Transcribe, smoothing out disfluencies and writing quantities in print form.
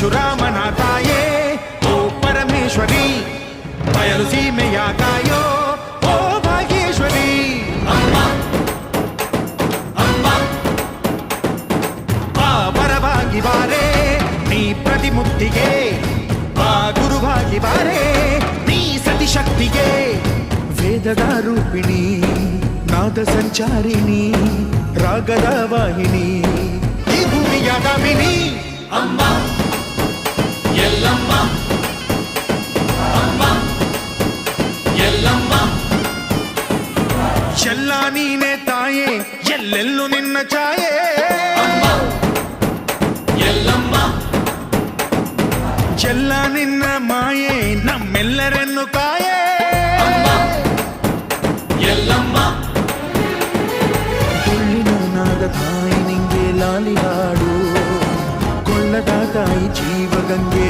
ಪರಶುರಾಮನ ತಾಯೇ ಓ ಪರಮೇಶ್ವರಿ, ಬಯಲು ಸೀಮೆಯ ಕಾಯೋ ಓ ಭಾಗ್ಯೇಶ್ವರಿ. ಬಾ ಪರವಾಗಿ ಬಾರೆ ನೀ ಪ್ರತಿಮುಕ್ತಿಗೆ, ಬಾ ಗುರುವಾಗಿ ಬಾರೆ ನೀ ಸತಿಶಕ್ತಿಗೆ. ವೇದದ ರೂಪಿಣಿ, ನಾದ ಸಂಚಾರಿಣಿ, ರಾಗದ ವಾಹಿನಿ, ಈ ಭೂಮಿಯ ದಾಮಿನಿ. ಅಮ್ಮ ಎಲ್ಲಮ್ಮ, ಅಮ್ಮ ಎಲ್ಲಮ್ಮ, ಎಲ್ಲ ನೀನೆ ತಾಯೇ, ಎಲ್ಲೆಲ್ಲೂ ನಿನ್ನ ಛಾಯೆ. ಅಮ್ಮ ಎಲ್ಲಮ್ಮ, ಎಲ್ಲ ನಿನ್ನ ಮಾಯೆ, ನಮ್ಮೆಲ್ಲರನ್ನು ಕಾಯೆ. ಅಮ್ಮ ಎಲ್ಲಮ್ಮ, ಕೊಳ್ಳಿನ ನಾದ ತಾಯಿ ನಿಂಗೆ ಲಾಲಿ ಹಾಡು, ಕೊಳ್ಳದ ತಾಯಿ ಜೀವಗಂಗೆ.